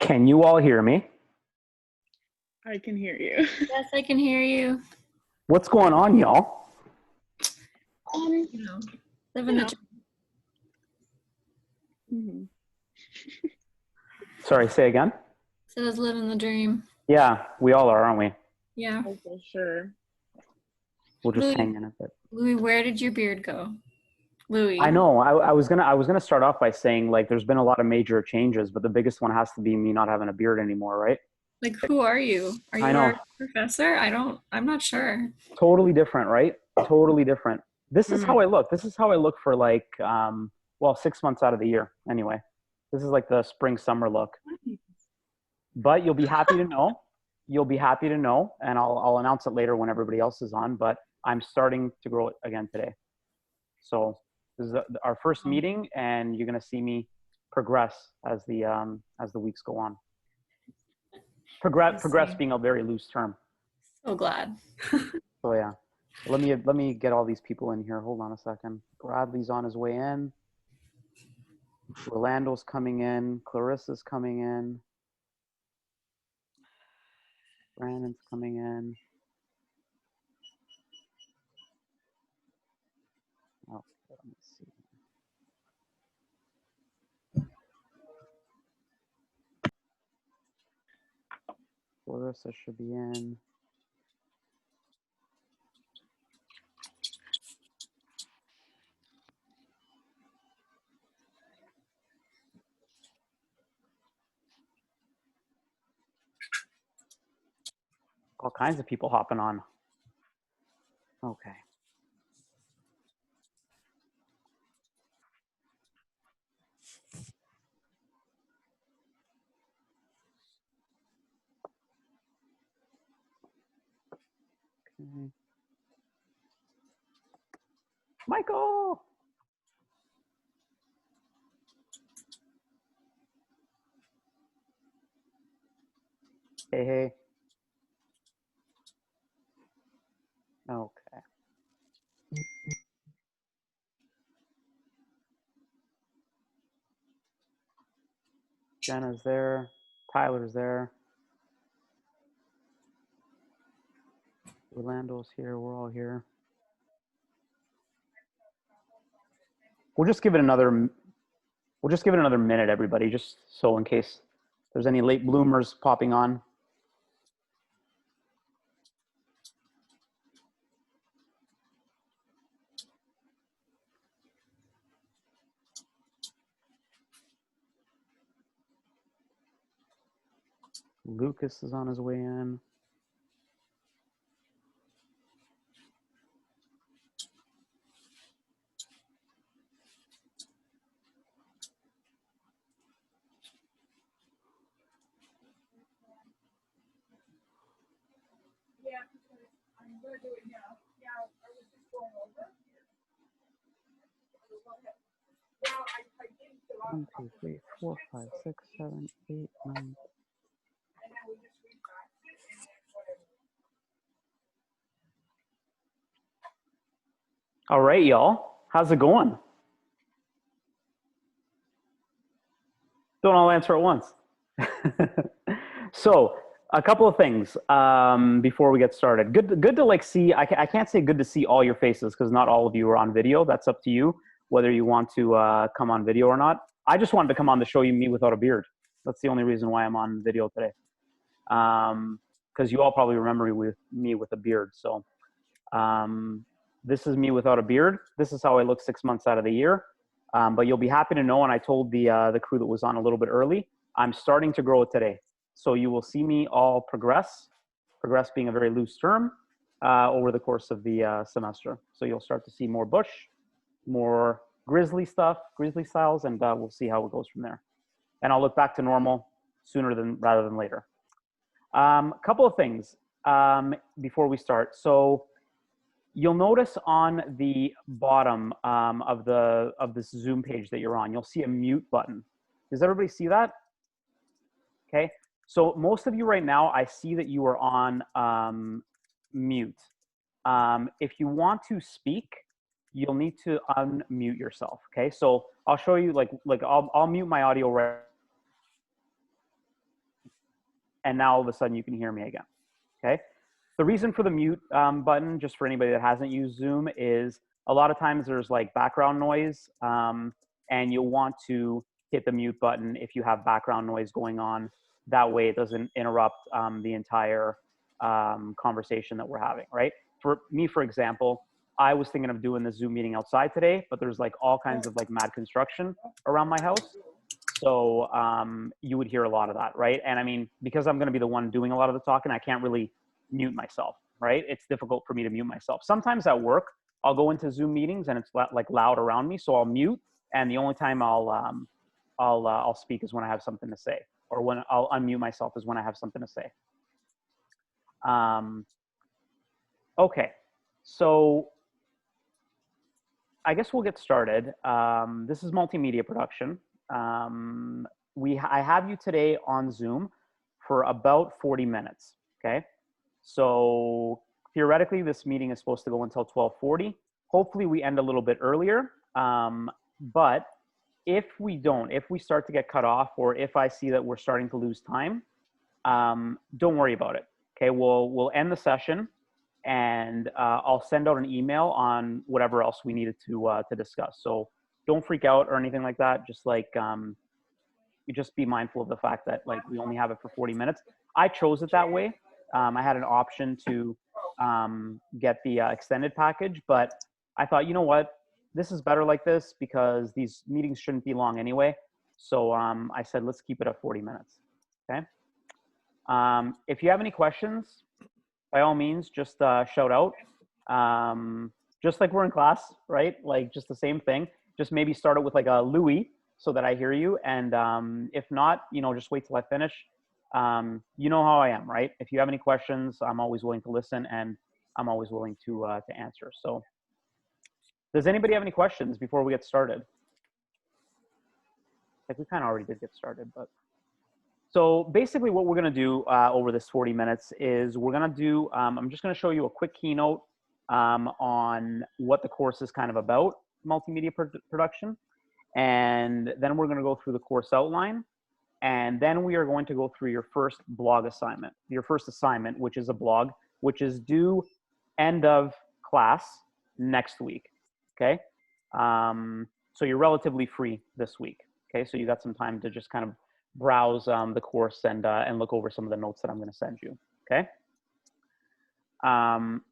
Can you all hear me? I can hear you. Yes, I can hear you. What's going on, y'all? You know, living the Mhm. Sorry, say again? says living the dream. Yeah, we all are, aren't we? Yeah. Oh, for sure. We'll just Louis, hang in a bit. Louis, where did your beard go? Louis. I know. I was gonna start off by saying, like, there's been a lot of major changes, but the biggest one has to be me not having a beard anymore, right? Like, who are you? Are you I know. our professor? I'm not sure. Totally different, right? Totally different. This is Mhm. how I look. This is how I look for like, well, 6 months out of the year. Anyway, this is like the spring summer look. But you'll be happy to know. You'll be happy to know, and I'll announce it later when everybody else is on. But I'm starting to grow it again today. So this is our first meeting, and you're gonna see me progress as the weeks go on. Progress being a very loose term. So glad. So yeah, let me get all these people in here. Hold on a second. Bradley's on his way in. Orlando's coming in. Clarissa's coming in. Brandon's coming in. Oh, let me see. Clarissa should be in. All kinds of people hopping on. Okay. Okay. Michael. Hey, hey. Okay. Jenna's there. Tyler's there. Orlando's here. We're all here. We'll just give it another minute, everybody, just so in case there's any late bloomers popping on. Lucas is on his way in. Yeah, because I'm going to do it now. Now, I was just going over. Now, I didn't fill out. 1, 2, 3, 4, 5, 6, 7, 8, 9. And then we just refax it and then whatever. All right, y'all. How's it going? Don't all answer at once. So a couple of things before we get started. Good to like see. I can't say good to see all your faces because not all of you are on video. That's up to you whether you want to come on video or not. I just wanted to come on to show you me without a beard. That's the only reason why I'm on video today. Because you all probably remember me with a beard. So this is me without a beard. This is how I look 6 months out of the year. But you'll be happy to know, and I told the crew that was on a little bit early, I'm starting to grow it today. So you will see me all progress being a very loose term, over the course of the semester. So you'll start to see more bush, more grizzly stuff, grizzly styles, and we'll see how it goes from there. And I'll look back to normal sooner rather than later. Couple of things before we start. So you'll notice on the bottom of this Zoom page that you're on, you'll see a mute button. Does everybody see that? Okay. So most of you right now, I see that you are on mute. If you want to speak, you'll need to unmute yourself. Okay. So I'll show you like I'll mute my audio right. and now all of a sudden you can hear me again, okay? The reason for the mute button, just for anybody that hasn't used Zoom, is a lot of times there's like background noise, and you'll want to hit the mute button if you have background noise going on. That way it doesn't interrupt the entire conversation that we're having, right? For me, for example, I was thinking of doing the Zoom meeting outside today, but there's like all kinds of like mad construction around my house. So you would hear a lot of that, right? And I mean, because I'm gonna be the one doing a lot of the talking, I can't really mute myself, right? It's difficult for me to mute myself. Sometimes at work, I'll go into Zoom meetings and it's like loud around me, so I'll mute, and the only time I'll speak is when I have something to say, or when I'll unmute myself is when I have something to say. Okay, so I guess we'll get started. This is multimedia production. I have you today on Zoom for about 40 minutes, okay? So theoretically, this meeting is supposed to go until 12:40. Hopefully we end a little bit earlier, but if we don't, if we start to get cut off, or if I see that we're starting to lose time, don't worry about it, okay? We'll end the session, and I'll send out an email on whatever else we needed to discuss. So don't freak out or anything like that. Just like, you just be mindful of the fact that like we only have it for 40 minutes. I chose it that way. I had an option to get the extended package, but I thought, you know what, this is better like this because these meetings shouldn't be long anyway. So I said, let's keep it at 40 minutes, okay? If you have any questions, by all means, just shout out. Just like we're in class, right? Like just the same thing. Just maybe start it with like a Louis so that I hear you. And if not, you know, just wait till I finish. You know how I am, right? If you have any questions, I'm always willing to listen, and I'm always willing to answer. So does anybody have any questions before we get started? Like we kind of already did get started, but. So basically what we're gonna do over this 40 minutes is we're gonna do, I'm just gonna show you a quick keynote on what the course is kind of about, multimedia production. And then we're gonna go through the course outline. And then we are going to go through your first blog assignment, your first assignment, which is a blog, which is due end of class next week, okay? So you're relatively free this week, okay? So you got some time to just kind of browse the course and look over some of the notes that I'm going to send you, okay?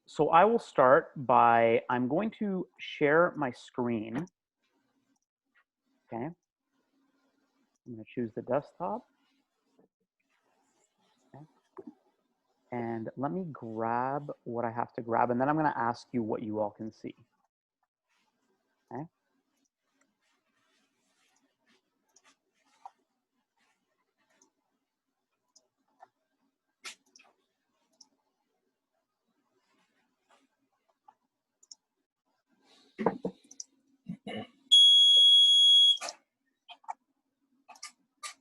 So I will start by, I'm going to share my screen, okay? I'm going to choose the desktop. Okay. And let me grab what I have to grab, and then I'm going to ask you what you all can see, okay?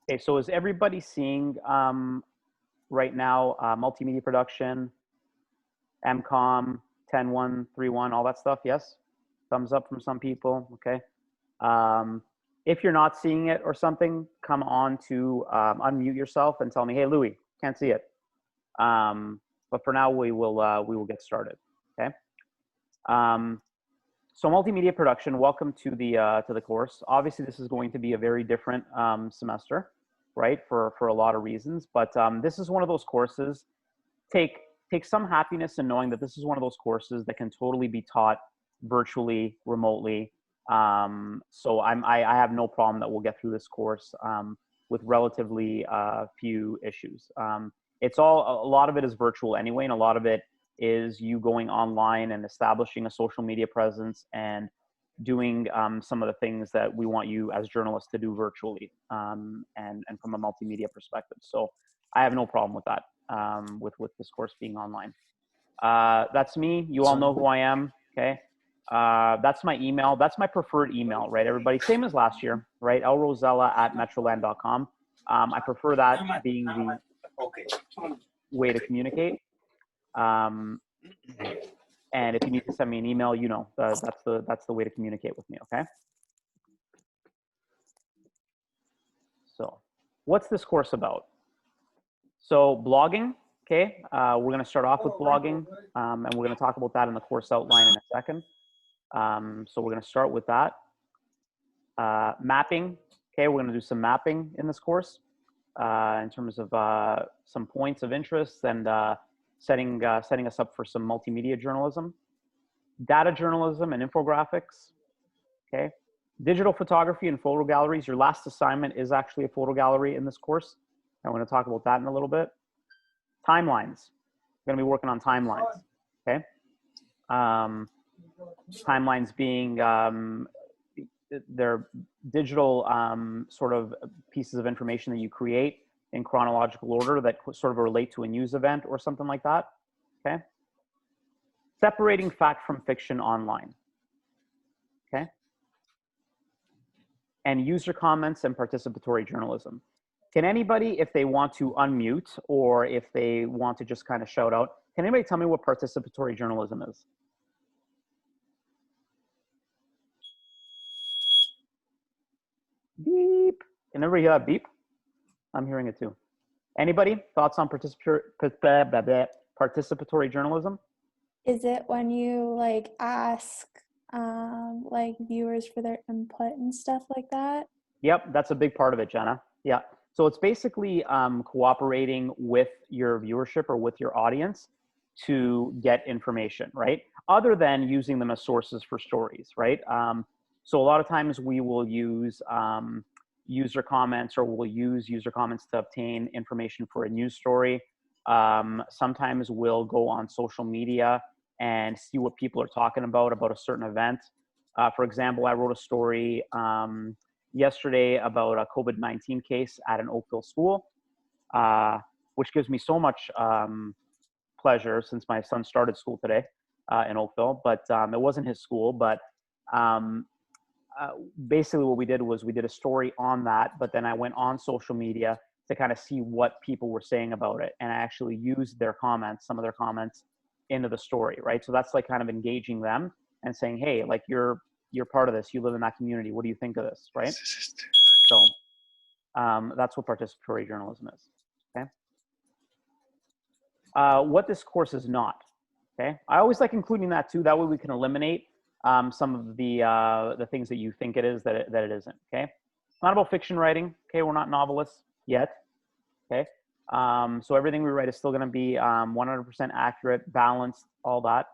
Okay, so is everybody seeing right now multimedia production, MCOM, 10.1.3.1, all that stuff? Yes? Thumbs up from some people, okay. If you're not seeing it or something, come on to unmute yourself and tell me, hey, Louis, can't see it. But for now, we will get started, okay. So multimedia production, welcome to the course. Obviously, this is going to be a very different semester, right, for a lot of reasons. But this is one of those courses, take some happiness in knowing that this is one of those courses that can totally be taught virtually, remotely. So I have no problem that we'll get through this course with relatively few issues. It's all, a lot of it is virtual anyway, and a lot of it is you going online and establishing a social media presence and doing some of the things that we want you as journalists to do virtually and from a multimedia perspective. So I have no problem with that, with this course being online. That's me. You all know who I am, okay? That's my email. That's my preferred email, right, everybody? Same as last year, right? lrosella@metroland.com. I prefer that being the way to communicate. And if you need to send me an email, you know, that's the way to communicate with me, okay? So what's this course about? So blogging, okay, we're going to start off with blogging, and we're going to talk about that in the course outline in a second. So we're going to start with that. Mapping, okay, we're going to do some mapping in this course in terms of some points of interest and setting us up for some multimedia journalism. Data journalism and infographics, okay. Digital photography and photo galleries. Your last assignment is actually a photo gallery in this course. I'm going to talk about that in a little bit. Timelines. We're going to be working on timelines, okay. Timelines being they're digital sort of pieces of information that you create in chronological order that sort of relate to a news event or something like that, okay. Separating fact from fiction online, okay. And user comments and participatory journalism. Can anybody, if they want to unmute or if they want to just kind of shout out, can anybody tell me what participatory journalism is? Beep. Can everybody hear that beep? I'm hearing it too. Anybody? Thoughts on participatory journalism? Is it when you like ask like viewers for their input and stuff like that? Yep, that's a big part of it, Jenna. Yeah. So it's basically cooperating with your viewership or with your audience to get information, right? Other than using them as sources for stories, right? So a lot of times we will use user comments, or we'll use user comments to obtain information for a news story. Sometimes we'll go on social media and see what people are talking about a certain event. For example, I wrote a story yesterday about a COVID-19 case at an Oakville school, which gives me so much pleasure since my son started school today in Oakville, but it wasn't his school. But basically what we did was we did a story on that, but then I went on social media to kind of see what people were saying about it. And I actually used their comments, some of their comments into the story, right? So that's like kind of engaging them and saying, hey, like you're part of this, you live in that community, what do you think of this, right? So that's what participatory journalism is, okay? What this course is not, okay? I always like including that too, that way we can eliminate some of the things that you think it is that it isn't, okay? It's not about fiction writing, okay? We're not novelists yet, okay? So everything we write is still gonna be 100% accurate, balanced, all that.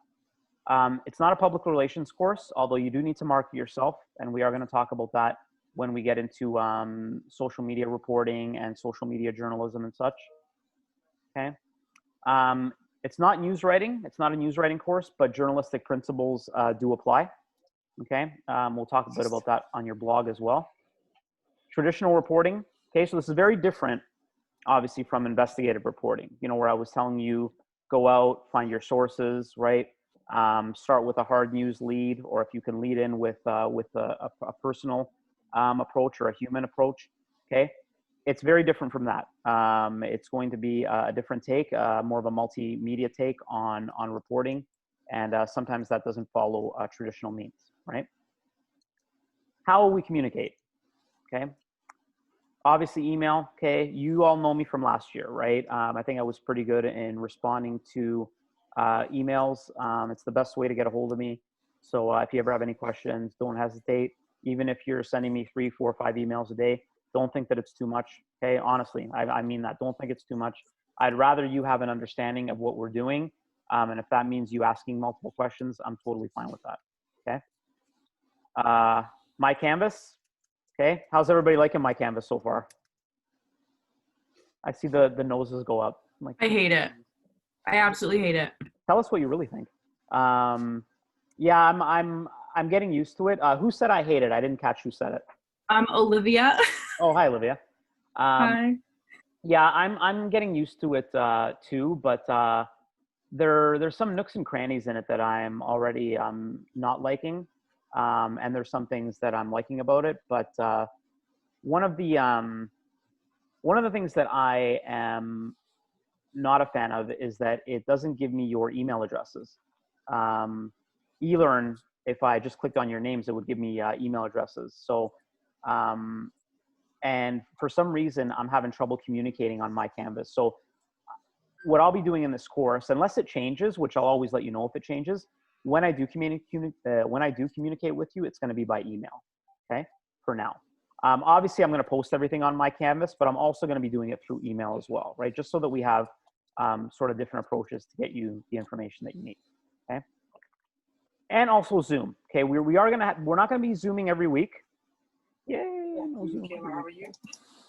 It's not a public relations course, although you do need to market yourself, and we are gonna talk about that when we get into social media reporting and social media journalism and such, okay? It's not news writing. It's not a news writing course, but journalistic principles do apply. Okay, we'll talk a bit about that on your blog as well. Traditional reporting. Okay, so this is very different, obviously, from investigative reporting. You know, where I was telling you, go out, find your sources, right? Start with a hard news lead, or if you can lead in with a personal approach or a human approach. Okay. It's very different from that. It's going to be a different take, more of a multimedia take on reporting, and sometimes that doesn't follow traditional means, right? How will we communicate? Okay. Obviously, email. Okay, you all know me from last year, right? I think I was pretty good in responding to emails. It's the best way to get a hold of me. So if you ever have any questions, don't hesitate. Even if you're sending me 3, 4, 5 emails a day, don't think that it's too much, okay? Honestly, I mean that. Don't think it's too much. I'd rather you have an understanding of what we're doing, and if that means you asking multiple questions, I'm totally fine with that, okay? My Canvas, okay? How's everybody liking my Canvas so far? I see the noses go up. I'm like, I hate it. I absolutely hate it. tell us what you really think. Yeah, I'm getting used to it. Who said I hate it? I didn't catch who said it. Olivia. Oh, hi, Olivia. Hi. Yeah, I'm getting used to it too, but there's some nooks and crannies in it that I'm already not liking, and there's some things that I'm liking about it. But one of the things that I am not a fan of is that it doesn't give me your email addresses. eLearn, if I just clicked on your names, it would give me email addresses. So. And for some reason, I'm having trouble communicating on my Canvas. So what I'll be doing in this course, unless it changes, which I'll always let you know if it changes, when I do communicate with you, it's going to be by email. Okay, for now. Obviously, I'm going to post everything on my Canvas, but I'm also going to be doing it through email as well, right? Just so that we have sort of different approaches to get you the information that you need. Okay, and also Zoom. Okay, we're not going to be Zooming every week. Yay! No Zoom every week.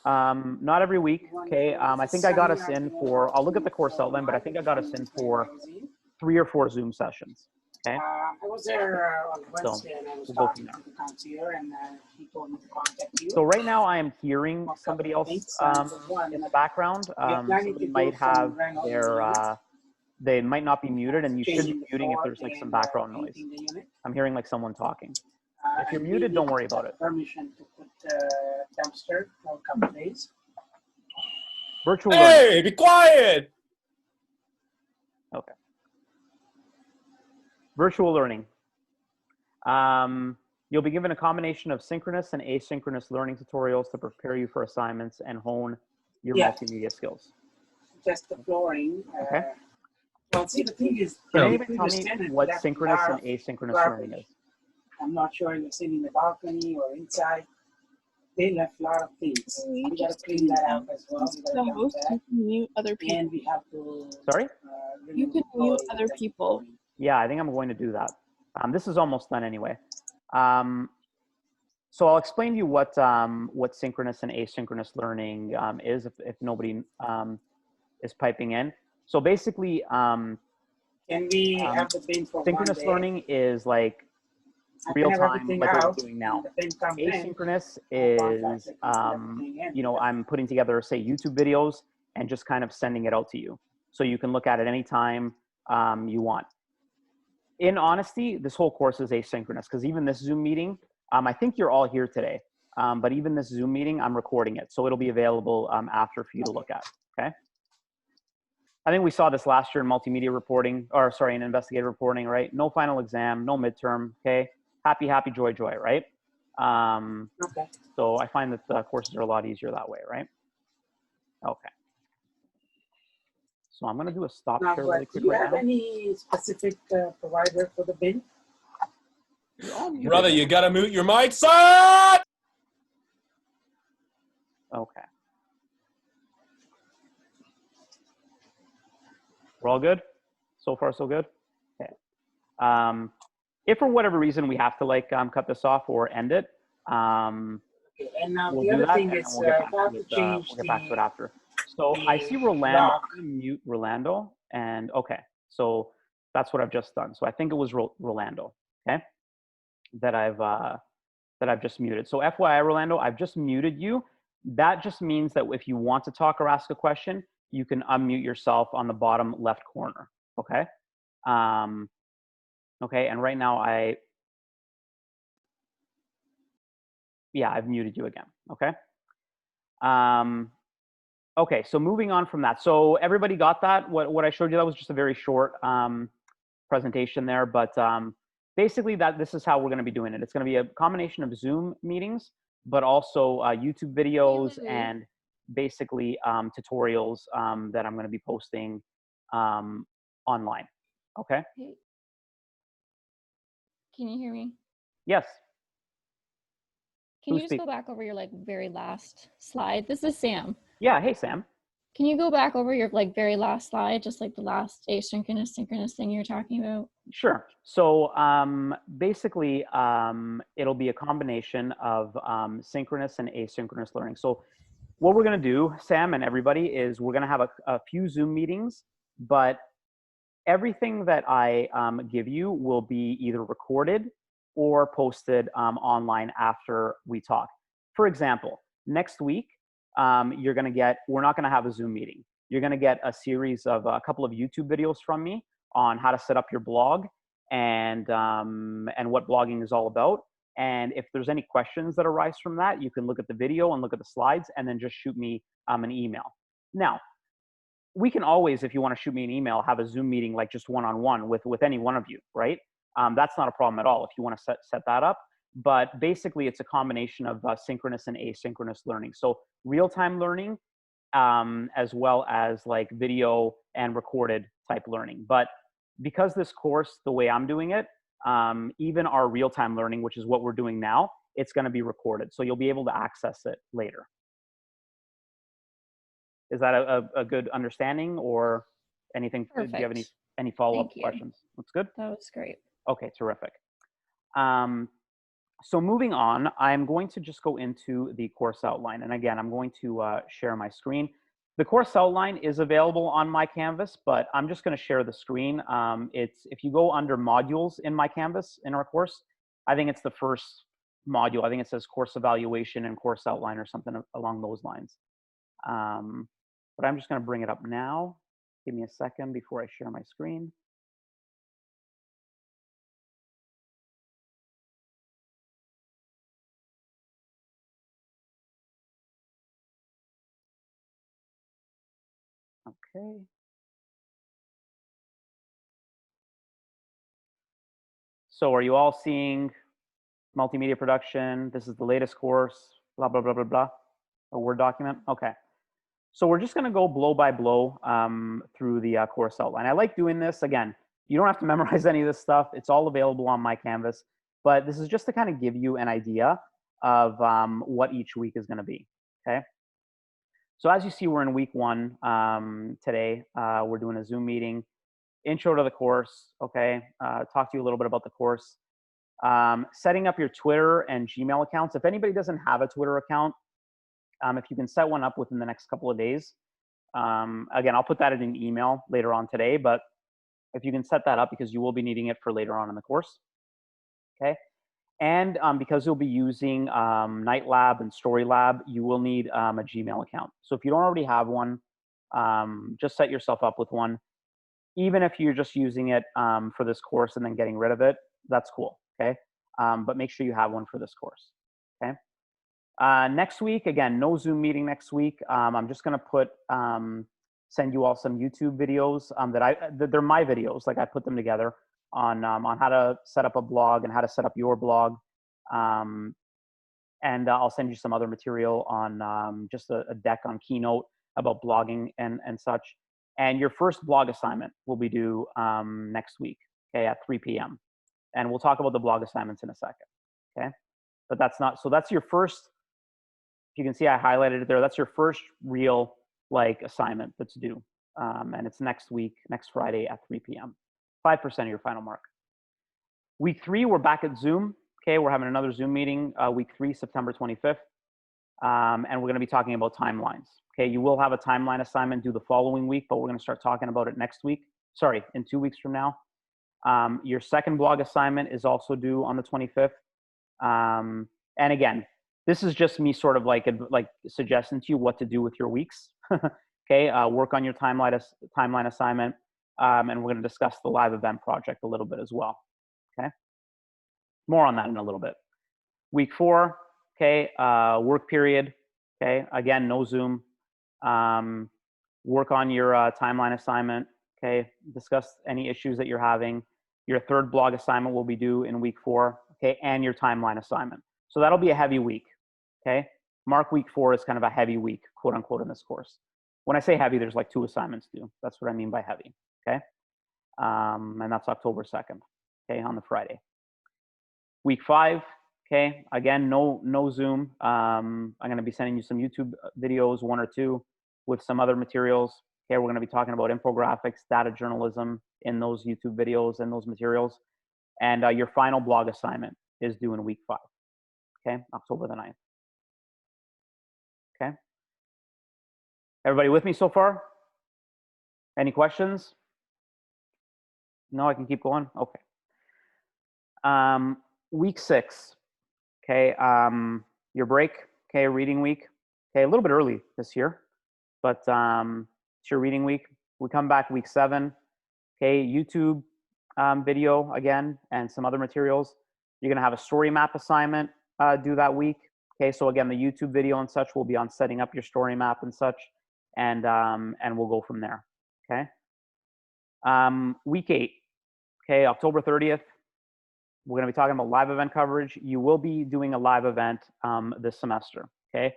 Not every week. Okay, I think I got us in for. I'll look at the course outline, but I think I got us in for 3 or 4 Zoom sessions. Okay. I was there on Wednesday, and I was talking to the concierge, and he told me to contact you. So right now I am hearing somebody else in the background. Somebody might have their, they might not be muted, and you should be muting if there's like some background noise. I'm hearing like someone talking. If you're muted, don't worry about it. Permission to put dumpster for a couple days. Virtual Hey, learning. be quiet! Okay. Virtual learning. You'll be given a combination of synchronous and asynchronous learning tutorials to prepare you for assignments and hone your multimedia skills. Just the flooring. Okay. Well, see, the thing is, Can anybody tell me what synchronous and asynchronous learning is? I'm not sure if it's in the balcony or inside. They left a lot of things. We got to clean that out as well. The host, you can mute other people. And we have to. Sorry? You can mute other people. Yeah, I think I'm going to do that. This is almost done anyway. So I'll explain to you what synchronous and asynchronous learning is if nobody is piping in. So basically, can we have the thing for synchronous learning is like real time, like what we're doing now. Asynchronous is, you know, I'm putting together, say, YouTube videos and just kind of sending it out to you. So you can look at it anytime you want. In honesty, this whole course is asynchronous because even this Zoom meeting, I think you're all here today, but even this Zoom meeting, I'm recording it. So it'll be available after for you to look at, okay? I think we saw this last year in multimedia reporting, or sorry, in investigative reporting, right? No final exam, no midterm, okay? Happy, happy, joy, joy, right? Okay. So I find that the courses are a lot easier that way, right? Okay. So I'm going to do a stop share really quick do you right have now. any specific provider for the bin? Brother, you gotta mute your mic, son! Okay. We're all good? So far, so good? Okay. If for whatever reason we have to like cut this off or end it, Okay, and now we'll the do other that, thing and is, then we'll get back to it after. So I see Rolando. I'm going to mute Rolando, and okay, so that's what I've just done. So I think it was Rolando, okay, that I've just muted. So FYI, Rolando, I've just muted you. That just means that if you want to talk or ask a question, you can unmute yourself on the bottom left corner, okay? Okay, and right now I've muted you again, okay? Okay, so moving on from that. So everybody got that? What I showed you, that was just a very short presentation there, but basically this is how we're gonna be doing it. It's gonna be a combination of Zoom meetings, but also YouTube videos and basically tutorials that I'm gonna be posting online, okay? Hey. Can you hear me? Yes. Can Who's you just go back over your like very last slide? This is Sam. Yeah, hey Sam. Can you go back over your like very last slide, just like the last asynchronous, synchronous thing you were talking about? Sure. So basically, it'll be a combination of synchronous and asynchronous learning. So what we're going to do, Sam and everybody, is we're going to have a few Zoom meetings, but everything that I give you will be either recorded or posted online after we talk. For example, next week, we're not going to have a Zoom meeting. You're going to get a series of a couple of YouTube videos from me on how to set up your blog and what blogging is all about. And if there's any questions that arise from that, you can look at the video and look at the slides and then just shoot me an email. Now, we can always, if you want to shoot me an email, have a Zoom meeting like just one-on-one with any one of you, right? That's not a problem at all if you want to set that up. But basically, it's a combination of synchronous and asynchronous learning. So real-time learning as well as like video and recorded type learning. But because this course, the way I'm doing it, even our real-time learning, which is what we're doing now, it's going to be recorded. So you'll be able to access it later. Is that a good understanding or anything? Perfect. Do you have any follow-up Thank you. questions? That's good. That was great. Okay, terrific. So moving on, I'm going to just go into the course outline. And again, I'm going to share my screen. The course outline is available on my Canvas, but I'm just going to share the screen. If you go under modules in my Canvas in our course, I think it's the first module. I think it says course evaluation and course outline or something along those lines. But I'm just going to bring it up now. Give me a second before I share my screen. Okay. So are you all seeing multimedia production? This is the latest course, blah, blah, blah, blah, blah. A Word document? Okay. So we're just going to go blow by blow through the course outline. I like doing this. Again, you don't have to memorize any of this stuff. It's all available on my Canvas. But this is just to kind of give you an idea of what each week is going to be. Okay. So as you see, we're in week 1 today. We're doing a Zoom meeting. Intro to the course. Okay. Talk to you a little bit about the course. Setting up your Twitter and Gmail accounts. If anybody doesn't have a Twitter account, if you can set one up within the next couple of days, again, I'll put that in an email later on today, but if you can set that up because you will be needing it for later on in the course, okay? And because you'll be using Night Lab and Story Lab, you will need a Gmail account. So if you don't already have one, just set yourself up with one. Even if you're just using it for this course and then getting rid of it, that's cool, okay? But make sure you have one for this course, okay? Next week, again, no Zoom meeting next week. I'm just going to send you all some YouTube videos they're my videos. Like I put them together on how to set up a blog and how to set up your blog. And I'll send you some other material on just a deck on Keynote about blogging and such. And your first blog assignment will be due next week, okay, at 3 p.m. And we'll talk about the blog assignments in a second, okay? But that's your first. You can see I highlighted it there. That's your first real assignment that's due. And it's next week, next Friday at 3 p.m. 5% of your final mark. Week 3, we're back at Zoom. Okay, we're having another Zoom meeting, week 3, September 25th. And we're going to be talking about timelines. Okay, you will have a timeline assignment due the following week, but we're going to start talking about it next week. Sorry, in 2 weeks from now. Your second blog assignment is also due on the 25th. And again, this is just me sort of like suggesting to you what to do with your weeks. Okay, work on your timeline assignment, and we're going to discuss the live event project a little bit as well. Okay, more on that in a little bit. Week 4, okay, work period. Okay, again, no Zoom. Work on your timeline assignment. Okay, discuss any issues that you're having. Your third blog assignment will be due in week 4. Okay, and your timeline assignment. So that'll be a heavy week. Okay, mark week 4 is kind of a heavy week, quote unquote, in this course. When I say heavy, there's like 2 assignments due. That's what I mean by heavy. Okay, and that's October 2nd. Okay, on the Friday. Week 5. Okay, again, no Zoom. I'm going to be sending you some YouTube videos, 1 or 2, with some other materials. Okay, we're going to be talking about infographics, data journalism in those YouTube videos and those materials. And your final blog assignment is due in week 5. Okay, October the 9th. Okay. Everybody with me so far? Any questions? No, I can keep going? Okay. Week 6. Okay, your break, okay, reading week. Okay, a little bit early this year, but it's your reading week. We come back week 7. Okay, YouTube video again and some other materials. You're gonna have a story map assignment due that week. Okay, so again, the YouTube video and such will be on setting up your story map and such, and we'll go from there. Okay. Week 8. Okay, October 30th. We're going to be talking about live event coverage. You will be doing a live event this semester. Okay.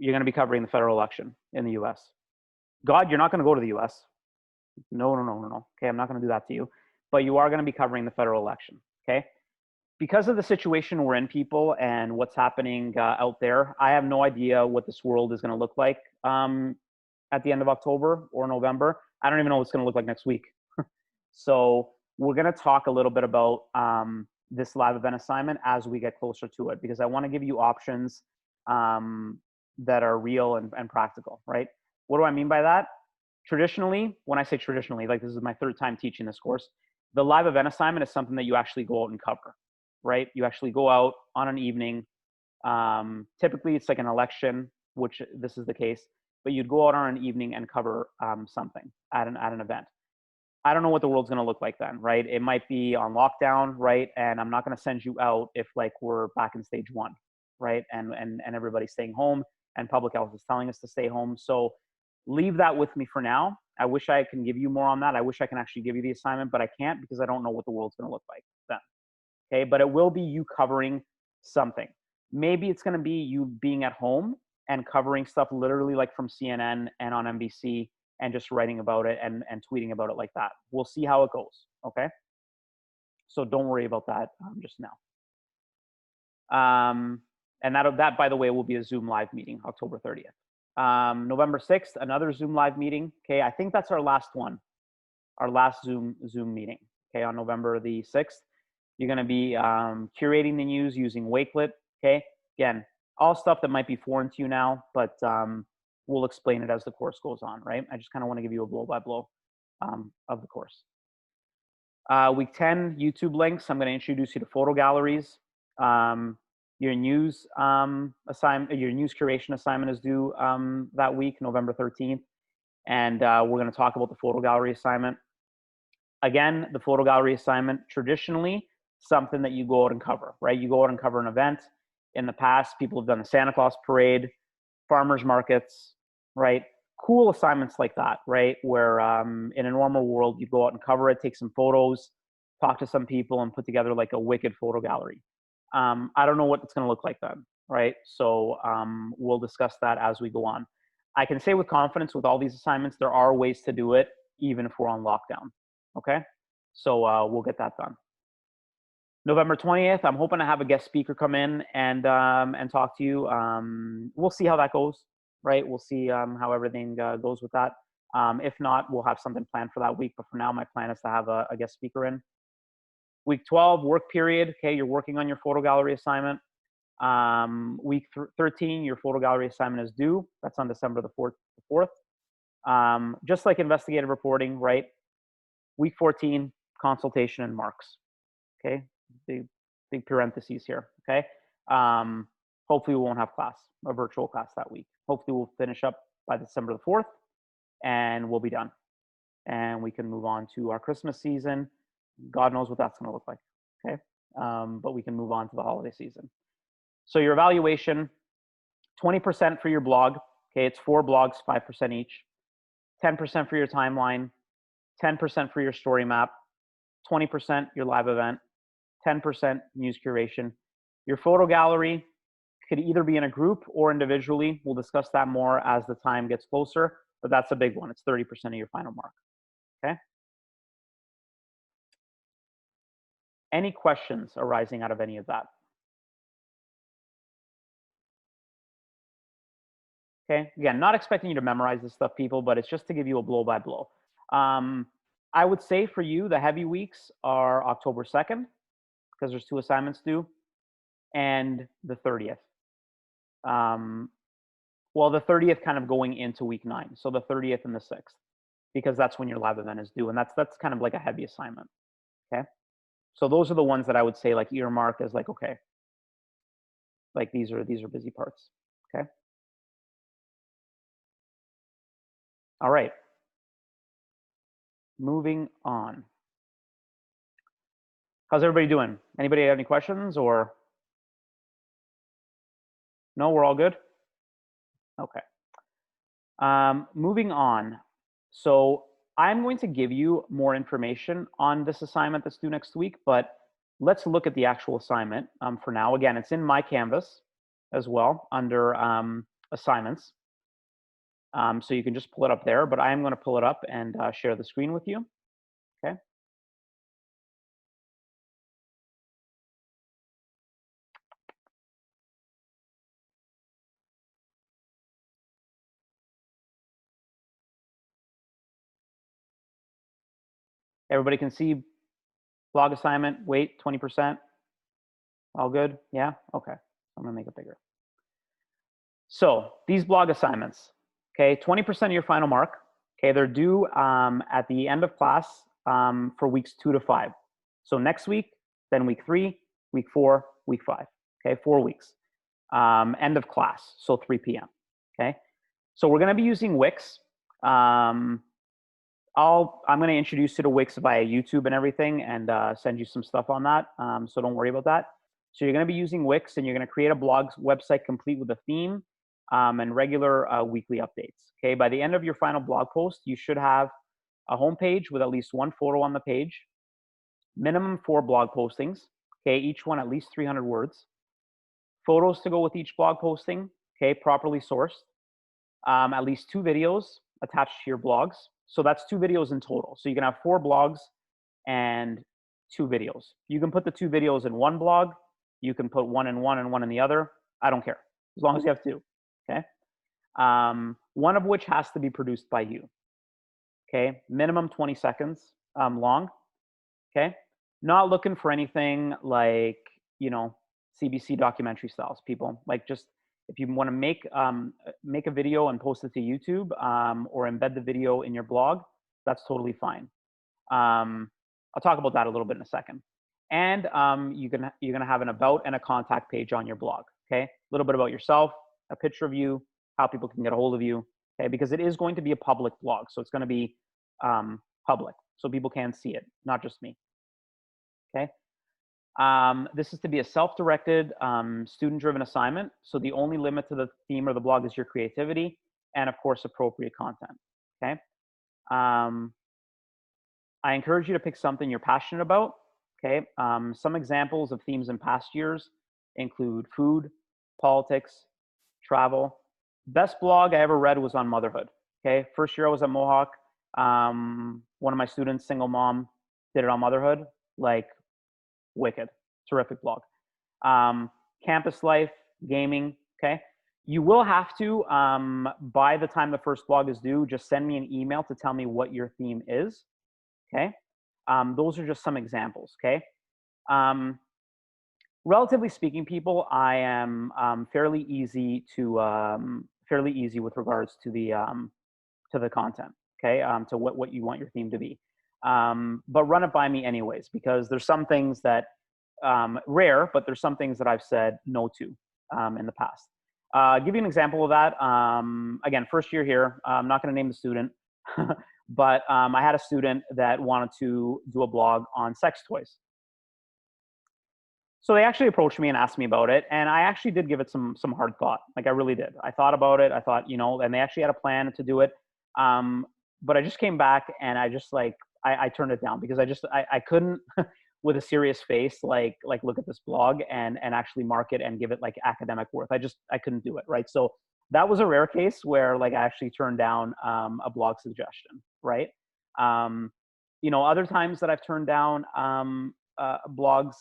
you're going to be covering the federal election in the US. God, you're not going to go to the US. No. Okay, I'm not going to do that to you. But you are going to be covering the federal election, okay? Because of the situation we're in, people, and what's happening out there, I have no idea what this world is going to look like at the end of October or November. I don't even know what it's going to look like next week. So we're going to talk a little bit about this live event assignment as we get closer to it, because I want to give you options that are real and practical, right? What do I mean by that? Traditionally, when I say traditionally, like this is my third time teaching this course, the live event assignment is something that you actually go out and cover, right? You actually go out on an evening. Typically, it's like an election, which this is the case, but you'd go out on an evening and cover something at an event. I don't know what the world's going to look like then, right? It might be on lockdown, right? And I'm not going to send you out if like we're back in stage 1, right? And everybody's staying home and public health is telling us to stay home. So leave that with me for now. I wish I can give you more on that. I wish I can actually give you the assignment, but I can't because I don't know what the world's going to look like then. Okay, but it will be you covering something. Maybe it's going to be you being at home and covering stuff literally like from CNN and on NBC and just writing about it and tweeting about it like that. We'll see how it goes, okay? So don't worry about that just now. And that, by the way, will be a Zoom live meeting, October 30th. November 6th, another Zoom live meeting. Okay, I think that's our last one, our last Zoom meeting. Okay, on November the 6th, you're going to be curating the news using Wakelet. Okay, again, all stuff that might be foreign to you now, but we'll explain it as the course goes on, right? I just kind of want to give you a blow-by-blow of the course. Week 10, YouTube links. I'm going to introduce you to photo galleries. Your news assignment, your news curation assignment is due that week, November 13th. And we're going to talk about the photo gallery assignment. Again, the photo gallery assignment, traditionally, something that you go out and cover, right? You go out and cover an event. In the past, people have done the Santa Claus parade, farmers markets, right? Cool assignments like that, right? Where in a normal world, you go out and cover it, take some photos, talk to some people, and put together like a wicked photo gallery. I don't know what it's going to look like then, right? So we'll discuss that as we go on. I can say with confidence with all these assignments, there are ways to do it, even if we're on lockdown, okay? So we'll get that done. November 20th, I'm hoping to have a guest speaker come in and talk to you. We'll see how that goes, right? We'll see how everything goes with that. If not, we'll have something planned for that week. But for now, my plan is to have a guest speaker in. Week 12, work period. Okay, you're working on your photo gallery assignment. Week 13, your photo gallery assignment is due. That's on December the 4th. Just like investigative reporting, right? Week 14, consultation and marks. Okay, big parentheses here. Okay, hopefully we won't have a virtual class that week. Hopefully we'll finish up by December the 4th, and we'll be done. And we can move on to our Christmas season. God knows what that's going to look like. Okay, but we can move on to the holiday season. So your evaluation, 20% for your blog. Okay, it's 4 blogs, 5% each. 10% for your timeline, 10% for your story map, 20% your live event, 10% news curation. Your photo gallery could either be in a group or individually. We'll discuss that more as the time gets closer, but that's a big one. It's 30% of your final mark. Okay. Any questions arising out of any of that? Okay, again, not expecting you to memorize this stuff, people, but it's just to give you a blow-by-blow. I would say for you, the heavy weeks are October 2nd, because there's 2 assignments due, and the 30th. Well, the 30th kind of going into week 9, so the 30th and the 6th, because that's when your live event is due, and that's kind of like a heavy assignment, okay? So those are the ones that I would say like earmark as like, okay, like these are busy parts, okay? All right, moving on. How's everybody doing? Anybody have any questions or? No, we're all good? Okay. Moving on. So I'm going to give you more information on this assignment that's due next week, but let's look at the actual assignment for now. Again, it's in my Canvas as well under assignments. So you can just pull it up there, but I am going to pull it up and share the screen with you. Okay. Everybody can see blog assignment, weight 20%. All good? Yeah? Okay. I'm going to make it bigger. So these blog assignments, okay, 20% of your final mark. Okay, they're due at the end of class for weeks 2 to 5. So next week, then week 3, week 4, week 5. Okay, 4 weeks. End of class, so 3 p.m. Okay, so we're going to be using Wix. I'm going to introduce you to Wix via YouTube and everything, and send you some stuff on that. So don't worry about that. So you're going to be using Wix, and you're going to create a blog website complete with a theme and regular weekly updates. Okay, by the end of your final blog post, you should have a homepage with at least 1 photo on the page, minimum 4 blog postings. Okay, each one at least 300 words. Photos to go with each blog posting. Okay, properly sourced. At least 2 videos attached to your blogs. So that's 2 videos in total. So you can have 4 blogs and 2 videos. You can put the 2 videos in one blog. You can put one in one and one in the other. I don't care, as long as you have 2. Okay. One of which has to be produced by you. Okay. Minimum 20 seconds long. Okay. Not looking for anything like, you know, CBC documentary styles, people. Like, just if you want to make a video and post it to YouTube or embed the video in your blog, that's totally fine. I'll talk about that a little bit in a second. And you're gonna have an about and a contact page on your blog. Okay, a little bit about yourself, a picture of you, how people can get a hold of you. Okay, because it is going to be a public blog, so it's going to be public, so people can see it, not just me. Okay. This is to be a self-directed, student-driven assignment. So the only limit to the theme or the blog is your creativity and, of course, appropriate content. Okay. I encourage you to pick something you're passionate about. Okay. Some examples of themes in past years include food, politics, travel. Best blog I ever read was on motherhood. Okay. First year I was at Mohawk. One of my students, single mom, did it on motherhood. Like, wicked, terrific blog. Campus life, gaming. Okay. You will have to, by the time the first blog is due, just send me an email to tell me what your theme is. Okay. Those are just some examples. Okay. Relatively speaking, people, I am fairly easy with regards to the content. Okay. To what you want your theme to be. But run it by me anyways, because there's some things that rare, but there's some things that I've said no to in the past. Give you an example of that. Again, first year here. I'm not going to name the student, but I had a student that wanted to do a blog on sex toys. So they actually approached me and asked me about it, and I actually did give it some hard thought. Like, I really did. I thought about it. I thought, you know, and they actually had a plan to do it. But I just came back and I just I turned it down because I couldn't with a serious face like look at this blog and actually mark it and give it like academic worth. I couldn't do it, right? So that was a rare case where like I actually turned down a blog suggestion, right? You know, other times that I've turned down blogs,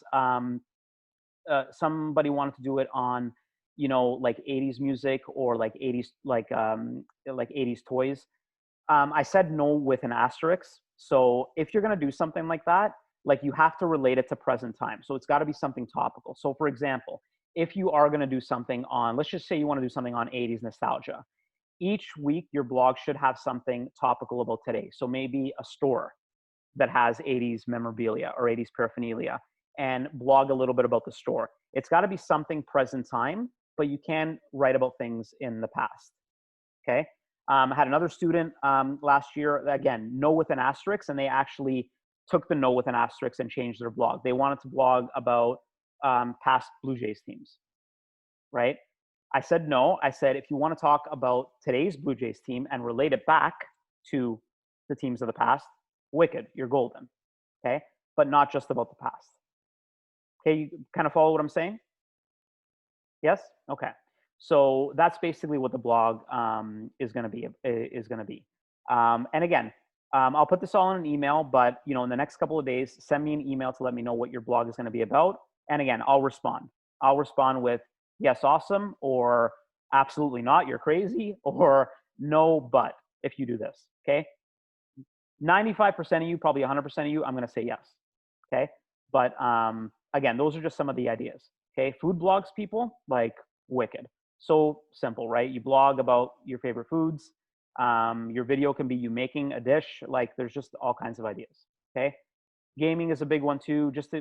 somebody wanted to do it on, you know, like 80s music or like 80s like 80s toys. I said no with an asterisk. So if you're going to do something like that, like, you have to relate it to present time. So it's got to be something topical. So for example, if you are going to do something on, let's just say you want to do something on 80s nostalgia, each week your blog should have something topical about today. So maybe a store that has 80s memorabilia or 80s paraphernalia, and blog a little bit about the store. It's got to be something present time, but you can write about things in the past. Okay. I had another student last year, again, no with an asterisk, and they actually took the no with an asterisk and changed their blog. They wanted to blog about past Blue Jays teams, right? I said no. I said, if you want to talk about today's Blue Jays team and relate it back to the teams of the past, wicked, you're golden, okay? But not just about the past. Okay, you kind of follow what I'm saying? Yes? Okay. So that's basically what the blog is going to be. And again, I'll put this all in an email, but in the next couple of days, send me an email to let me know what your blog is going to be about. And again, I'll respond. I'll respond with yes, awesome, or absolutely not, you're crazy, or no, but if you do this, okay? 95% of you, probably 100% of you, I'm going to say yes, okay? But again, those are just some of the ideas, okay? Food blogs, people, like wicked. So simple, right? You blog about your favorite foods. Your video can be you making a dish. Like there's just all kinds of ideas, okay? Gaming is a big one too. Just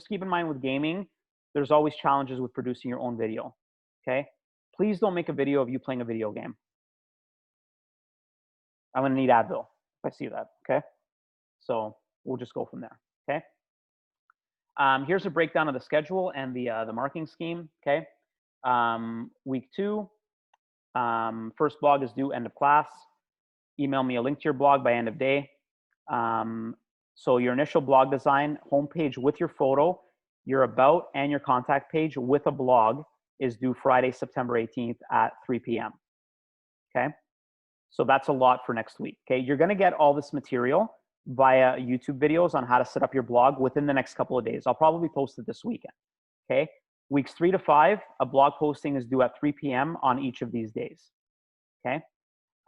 keep in mind with gaming, there's always challenges with producing your own video, okay? Please don't make a video of you playing a video game. I'm gonna need Advil if I see that, okay? So we'll just go from there, okay? Here's a breakdown of the schedule and the marking scheme, okay? Week 2, first blog is due end of class. Email me a link to your blog by end of day. So your initial blog design, homepage with your photo, your about and your contact page with a blog is due Friday, September 18th at 3 p.m. Okay? So that's a lot for next week. Okay? You're going to get all this material via YouTube videos on how to set up your blog within the next couple of days. I'll probably post it this weekend. Okay? Weeks 3 to 5, a blog posting is due at 3 p.m. on each of these days. Okay?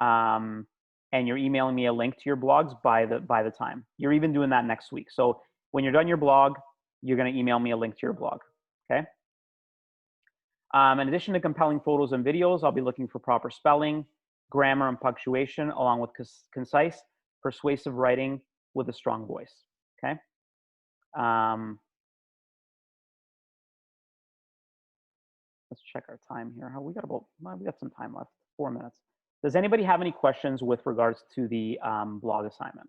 And you're emailing me a link to your blogs by the time. You're even doing that next week. So when you're done your blog, you're going to email me a link to your blog. Okay? In addition to compelling photos and videos, I'll be looking for proper spelling, grammar, and punctuation, along with concise, persuasive writing with a strong voice. Okay? Let's check our time here. We got some time left, 4 minutes. Does anybody have any questions with regards to the blog assignment?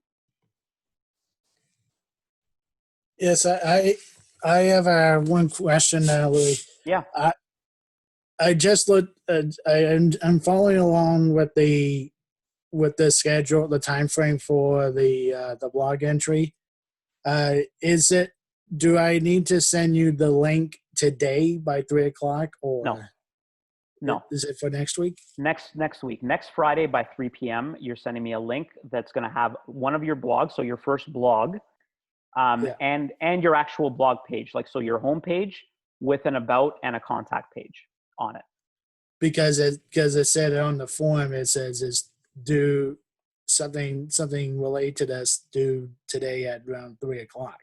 Yes, I have one question now, Louis. Yeah. I just looked. I'm following along with the schedule, the time frame for the blog entry. Do I need to send you the link today by 3 o'clock, or no? Is it for next week? Next week. Next Friday by 3 p.m. You're sending me a link that's going to have one of your blogs, so your first blog, and your actual blog page, like so your home page with an about and a contact page on it. Because it said on the form, it says is due something related to this due today at around 3 o'clock.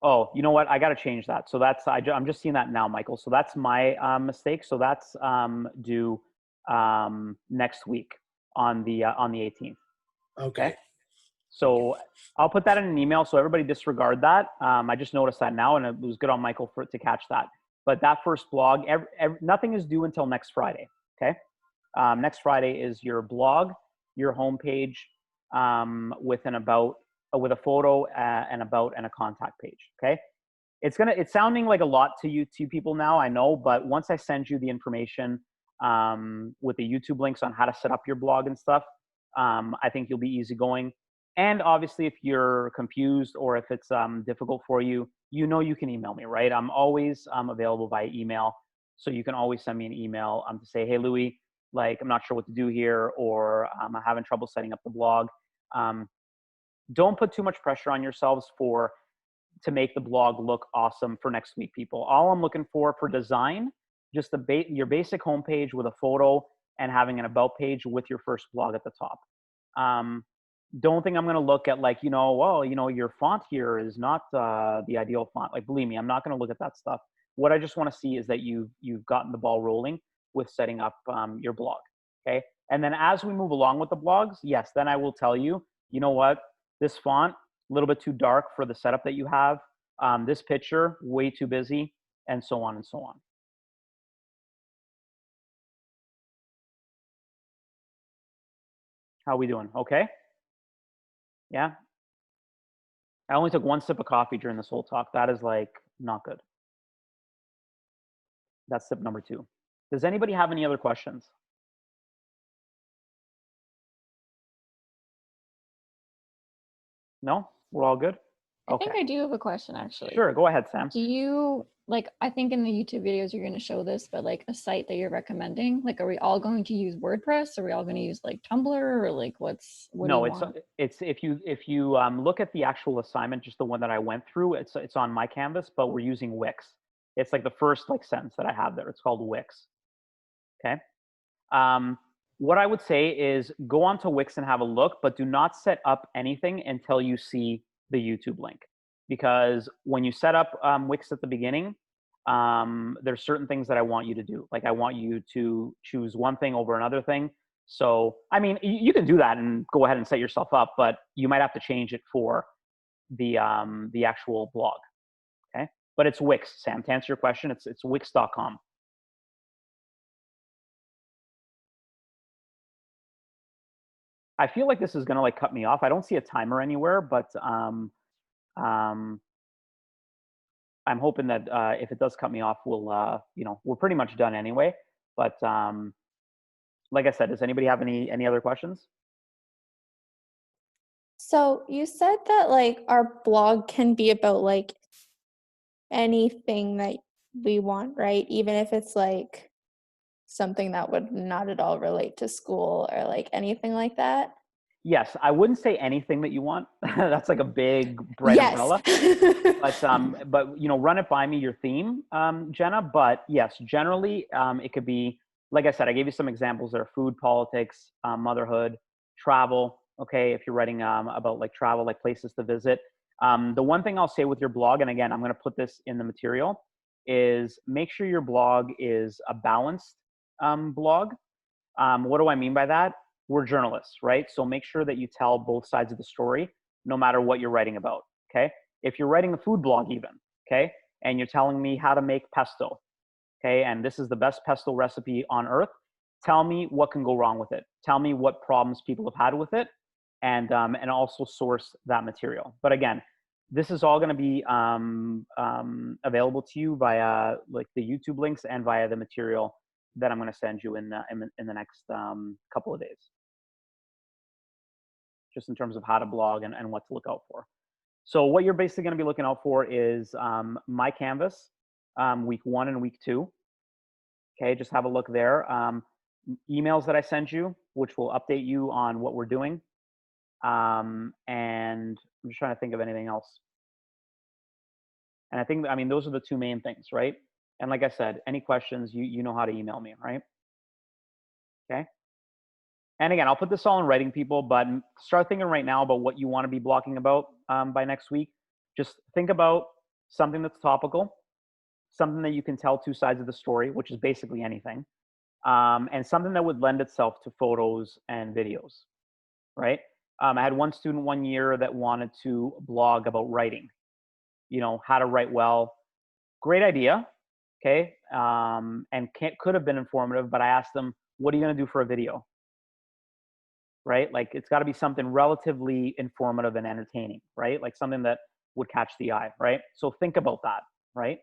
Oh, you know what? I got to change that. So that's I'm just seeing that now, Michael. So that's my mistake. So that's due next week on the 18th. Okay. So I'll put that in an email. So everybody disregard that. I just noticed that now, and it was good on Michael to catch that. But that first blog, nothing is due until next Friday. Okay. Next Friday is your blog, your homepage, with an about, with a photo, an about, and a contact page. Okay. It's sounding like a lot to you people now, I know, but once I send you the information with the YouTube links on how to set up your blog and stuff, I think you'll be easygoing. And obviously, if you're confused or if it's difficult for you, you can email me, right? I'm always available via email. So you can always send me an email to say, hey, Louis, like, I'm not sure what to do here, or I'm having trouble setting up the blog. Don't put too much pressure on yourselves to make the blog look awesome for next week, people. All I'm looking for design, just your basic homepage with a photo and having an about page with your first blog at the top. Don't think I'm going to look at like, your font here is not the ideal font. Like, believe me, I'm not going to look at that stuff. What I just want to see is that you've gotten the ball rolling with setting up your blog. Okay. And then as we move along with the blogs, yes, then I will tell you, you know what, this font, a little bit too dark for the setup that you have. This picture, way too busy, and so on and so on. How are we doing? Okay. Yeah. I only took one sip of coffee during this whole talk. That is like not good. That's sip number 2. Does anybody have any other questions? No? We're all good? I think I do have a question, actually. Sure, go ahead, Sam. Do you like, I think in the YouTube videos you're going to show this, but like a site that you're recommending, like, are we all going to use WordPress? Are we all going to use like Tumblr, or like what do No, you want? it's if you look at the actual assignment, just the one that I went through, it's on my Canvas, but we're using Wix. It's like the first like sentence that I have there. It's called Wix. Okay. What I would say is go onto Wix and have a look, but do not set up anything until you see the YouTube link, because when you set up Wix at the beginning, there's certain things that I want you to do. Like I want you to choose one thing over another thing. So, I mean, you can do that and go ahead and set yourself up, but you might have to change it for the actual blog. Okay. But it's Wix, Sam. To answer your question, it's wix.com. I feel like this is gonna like cut me off. I don't see a timer anywhere, but I'm hoping that if it does cut me off, we'll we're pretty much done anyway. But like I said, does anybody have any other questions? So you said that like our blog can be about like anything that we want, right? Even if it's like something that would not at all relate to school or like anything like that? Yes, I wouldn't say anything that you want. That's like a big bright Yes. umbrella. But run it by me, your theme, Jenna. But yes, generally, it could be, like I said, I gave you some examples there: food, politics, motherhood, travel. Okay, if you're writing about like travel, like places to visit. The one thing I'll say with your blog, and again, I'm going to put this in the material, is make sure your blog is a balanced blog. What do I mean by that? We're journalists, right? So make sure that you tell both sides of the story, no matter what you're writing about, okay? If you're writing a food blog even, okay, and you're telling me how to make pesto, okay, and this is the best pesto recipe on earth, tell me what can go wrong with it. Tell me what problems people have had with it, and also source that material. But again, this is all going to be available to you via like the YouTube links and via the material that I'm going to send you in the next couple of days, just in terms of how to blog and what to look out for. So what you're basically going to be looking out for is my Canvas, week 1 and week 2. Okay, just have a look there. Emails that I send you, which will update you on what we're doing. And I'm just trying to think of anything else. And I mean, those are the 2 main things, right? And like I said, any questions, you know how to email me, right? Okay. And again, I'll put this all in writing, people, but start thinking right now about what you want to be blogging about by next week. Just think about something that's topical, something that you can tell 2 sides of the story, which is basically anything, and something that would lend itself to photos and videos, right? I had one student one year that wanted to blog about writing, how to write well. Great idea, okay? And could have been informative, but I asked them, what are you going to do for a video? Right? Like it's got to be something relatively informative and entertaining, right? Like something that would catch the eye, right? So think about that, right?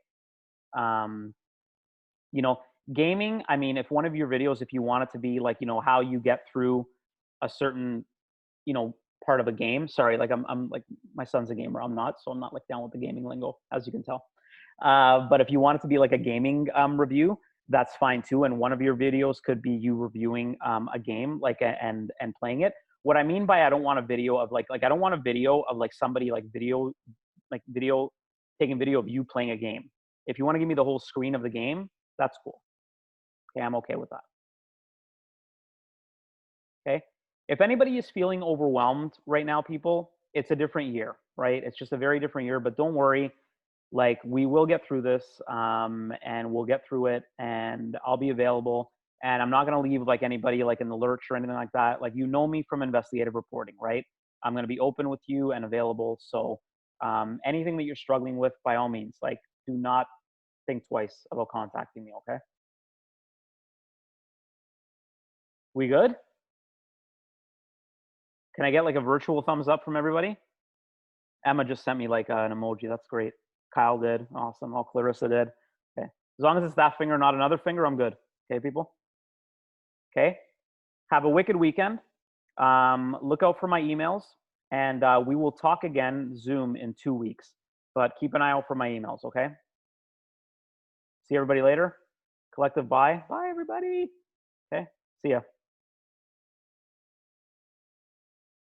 Gaming, I mean, if one of your videos, if you want it to be like, how you get through a certain, part of a game, sorry, like I'm like, my son's a gamer, I'm not, so I'm not like down with the gaming lingo, as you can tell. But if you want it to be like a gaming review, that's fine too. And one of your videos could be you reviewing a game, like and playing it. What I mean by I don't want a video of like I don't want a video of like somebody taking video of you playing a game. If you want to give me the whole screen of the game, that's cool. Okay, I'm okay with that. Okay. If anybody is feeling overwhelmed right now, people, it's a different year, right? It's just a very different year, but don't worry. Like we will get through this and we'll get through it and I'll be available and I'm not going to leave like anybody like in the lurch or anything like that. Like, me from investigative reporting, right? I'm going to be open with you and available. So anything that you're struggling with, by all means, like do not think twice about contacting me. Okay. We good? Can I get like a virtual thumbs up from everybody? Emma just sent me like an emoji. That's great. Kyle did. Awesome. Oh, Clarissa did. Okay. As long as it's that finger, not another finger, I'm good. Okay, people? Okay. Have a wicked weekend. Look out for my emails. And we will talk again Zoom in 2 weeks. But keep an eye out for my emails, okay? See everybody later. Collective bye. Bye, everybody. Okay. See ya.